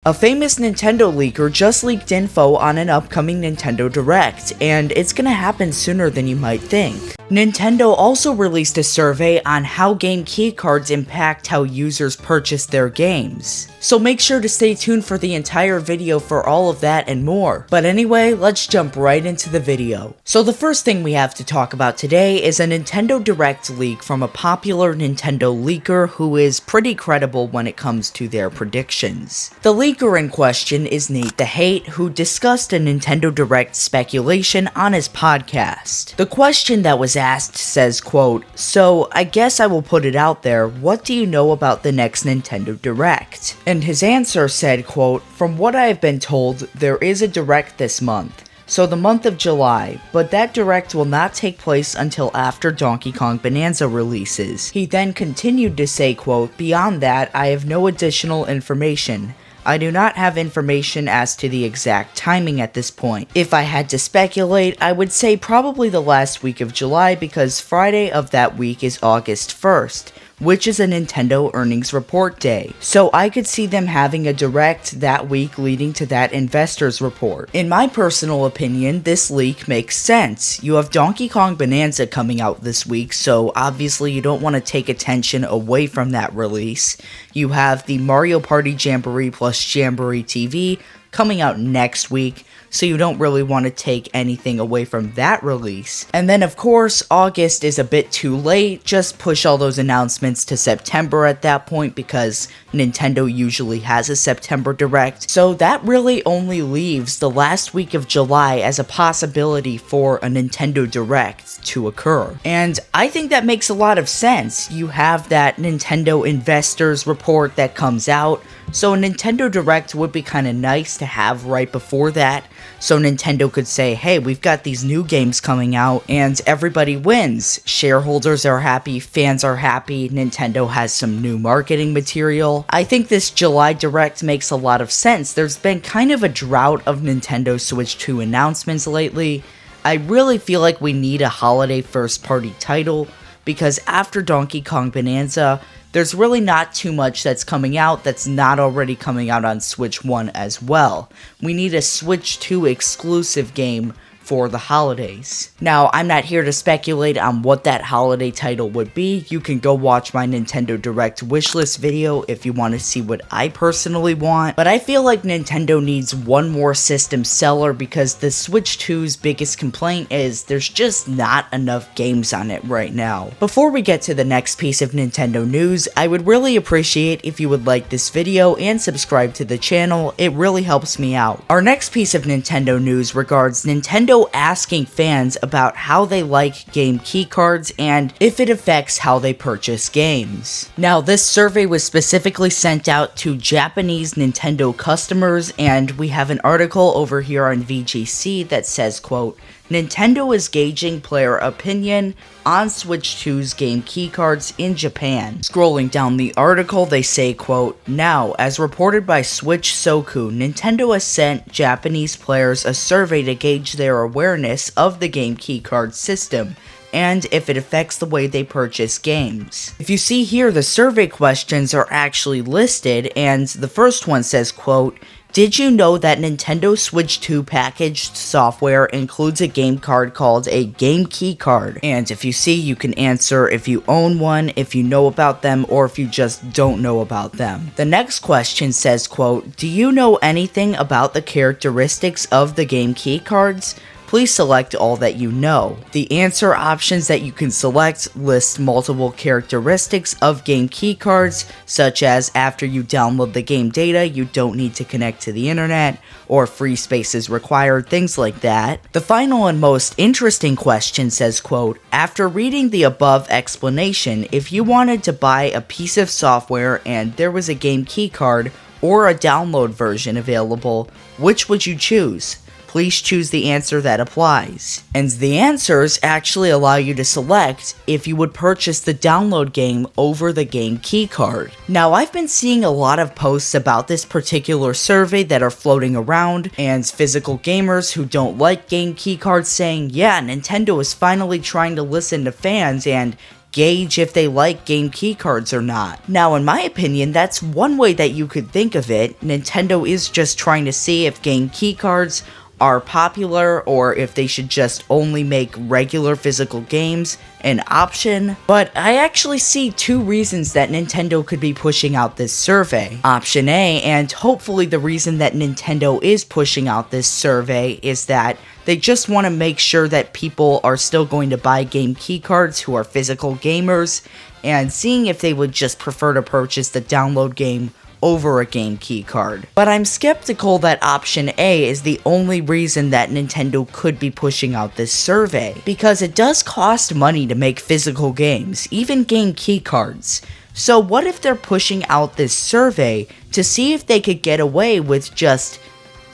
A famous Nintendo leaker just leaked info on an upcoming Nintendo Direct, and it's gonna happen sooner than you might think. Nintendo also released a survey on how game keycards impact how users purchase their games. So make sure to stay tuned for the entire video for all of that and more. But anyway, let's jump right into the video. So the first thing we have to talk about today is a Nintendo Direct leak from a popular Nintendo leaker who is pretty credible when it comes to their predictions. The leaker in question is Nate the Hate, who discussed a Nintendo Direct speculation on his podcast. The question that was asked says, quote, "So I guess I will put it out there, what do you know about the next Nintendo Direct?" And his answer said, quote, "From what I have been told, there is a Direct this month. So the month of July, but that Direct will not take place until after Donkey Kong Bonanza releases." He then continued to say, quote, "Beyond that, I have no additional information. I do not have information as to the exact timing at this point. If I had to speculate, I would say probably the last week of July because Friday of that week is August 1st. Which is a Nintendo earnings report day. So I could see them having a Direct that week leading to that investors report. In my personal opinion, this leak makes sense. You have Donkey Kong Bonanza coming out this week, so obviously you don't want to take attention away from that release. You have the Mario Party Jamboree plus Jamboree TV coming out next week, so you don't really want to take anything away from that release. And then of course, August is a bit too late, just push all those announcements to September at that point because Nintendo usually has a September Direct. So that really only leaves the last week of July as a possibility for a Nintendo Direct to occur. And I think that makes a lot of sense. You have that Nintendo investors report that comes out, so a Nintendo Direct would be kind of nice to have right before that, so Nintendo could say, hey, we've got these new games coming out, and everybody wins. Shareholders are happy, fans are happy, Nintendo has some new marketing material. I think this July Direct makes a lot of sense. There's been kind of a drought of Nintendo Switch 2 announcements lately. I really feel like we need a holiday first-party title, because after Donkey Kong Bonanza, there's really not too much that's coming out that's not already coming out on Switch 1 as well. We need a Switch 2 exclusive game for the holidays. Now, I'm not here to speculate on what that holiday title would be. You can go watch my Nintendo Direct wishlist video if you want to see what I personally want, but I feel like Nintendo needs one more system seller because the Switch 2's biggest complaint is there's just not enough games on it right now. Before we get to the next piece of Nintendo news, I would really appreciate if you would like this video and subscribe to the channel. It really helps me out. Our next piece of Nintendo news regards Nintendo asking fans about how they like game keycards and if it affects how they purchase games. Now, this survey was specifically sent out to Japanese Nintendo customers, and we have an article over here on VGC that says, quote, "Nintendo is gauging player opinion on Switch 2's game keycards in Japan." Scrolling down the article, they say, quote, "Now, as reported by Switch Soku, Nintendo has sent Japanese players a survey to gauge their awareness of the game keycard system and if it affects the way they purchase games." If you see here, the survey questions are actually listed, and the first one says, quote, "Did you know that Nintendo Switch 2 packaged software includes a game card called a game key card?" And if you see, you can answer if you own one, if you know about them, or if you just don't know about them. The next question says, quote, "Do you know anything about the characteristics of the game key cards? Please select all that you know." The answer options that you can select list multiple characteristics of game keycards, such as after you download the game data, you don't need to connect to the internet, or free space is required, things like that. The final and most interesting question says, quote, "After reading the above explanation, if you wanted to buy a piece of software and there was a game keycard or a download version available, which would you choose? Please choose the answer that applies." And the answers actually allow you to select if you would purchase the download game over the game keycard. Now, I've been seeing a lot of posts about this particular survey that are floating around, and physical gamers who don't like game keycards saying, yeah, Nintendo is finally trying to listen to fans and gauge if they like game keycards or not. Now, in my opinion, that's one way that you could think of it. Nintendo is just trying to see if game keycards are popular or if they should just only make regular physical games an option. But I actually see two reasons that Nintendo could be pushing out this survey. Option A, and hopefully the reason that Nintendo is pushing out this survey, is that they just want to make sure that people are still going to buy game keycards who are physical gamers, and seeing if they would just prefer to purchase the download game over a game keycard. But I'm skeptical that option A is the only reason that Nintendo could be pushing out this survey, because it does cost money to make physical games, even game keycards. So what if they're pushing out this survey to see if they could get away with just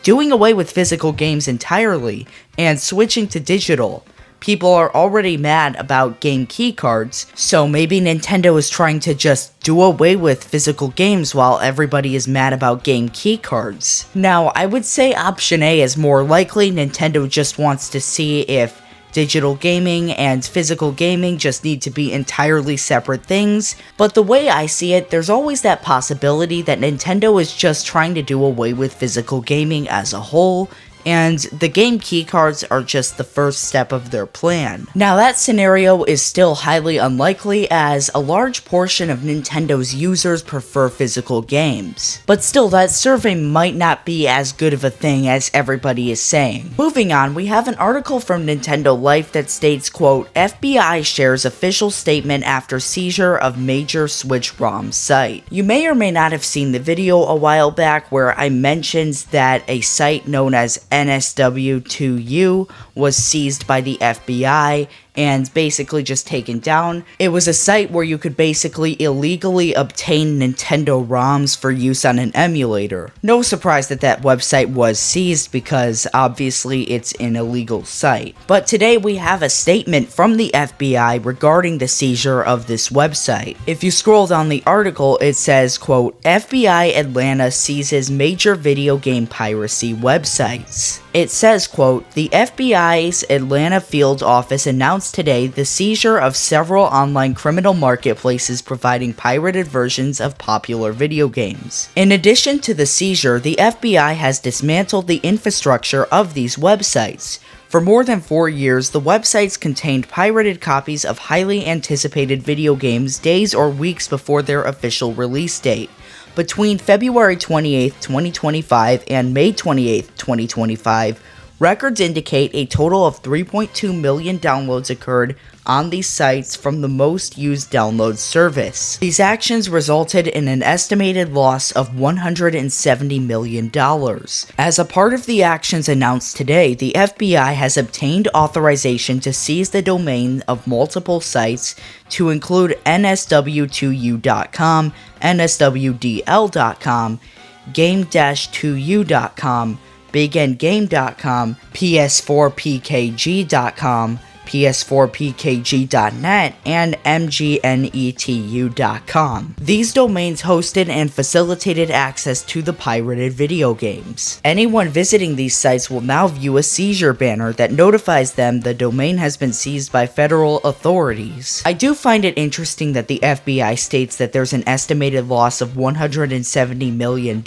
doing away with physical games entirely and switching to digital? People are already mad about game keycards, so maybe Nintendo is trying to just do away with physical games while everybody is mad about game keycards. Now, I would say option A is more likely. Nintendo just wants to see if digital gaming and physical gaming just need to be entirely separate things, but the way I see it, there's always that possibility that Nintendo is just trying to do away with physical gaming as a whole, and the game keycards are just the first step of their plan. Now, that scenario is still highly unlikely, as a large portion of Nintendo's users prefer physical games. But still, that survey might not be as good of a thing as everybody is saying. Moving on, we have an article from Nintendo Life that states, quote, FBI shares official statement after seizure of major Switch ROM site. You may or may not have seen the video a while back where I mentioned that a site known as NSW2U was seized by the FBI and basically just taken down. It was a site where you could basically illegally obtain Nintendo ROMs for use on an emulator. No surprise that that website was seized, because obviously it's an illegal site. But today we have a statement from the FBI regarding the seizure of this website. If you scroll down the article, it says, quote, FBI Atlanta seizes major video game piracy websites. It says, quote, the FBI's Atlanta field office announced today the seizure of several online criminal marketplaces providing pirated versions of popular video games. In addition to the seizure, the FBI has dismantled the infrastructure of these websites. For more than 4 years, the websites contained pirated copies of highly anticipated video games days or weeks before their official release date. Between February 28, 2025 and May 28, 2025, records indicate a total of 3.2 million downloads occurred on these sites from the most used download service. These actions resulted in an estimated loss of $170 million. As a part of the actions announced today, the FBI has obtained authorization to seize the domain of multiple sites to include nsw2u.com, nswdl.com, game-2u.com, bigndgame.com, ps4pkg.com, ps4pkg.net, and mgnetu.com. These domains hosted and facilitated access to the pirated video games. Anyone visiting these sites will now view a seizure banner that notifies them the domain has been seized by federal authorities. I do find it interesting that the FBI states that there's an estimated loss of $170 million,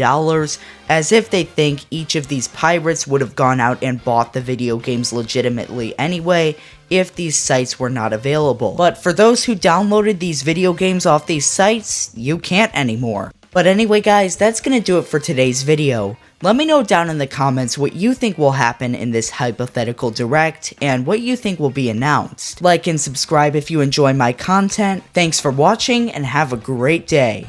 as if they think each of these pirates would have gone out and bought the video games legitimately anyway, if these sites were not available. But for those who downloaded these video games off these sites, you can't anymore. But anyway guys, that's gonna do it for today's video. Let me know down in the comments what you think will happen in this hypothetical direct, and what you think will be announced. Like and subscribe if you enjoy my content. Thanks for watching, and have a great day.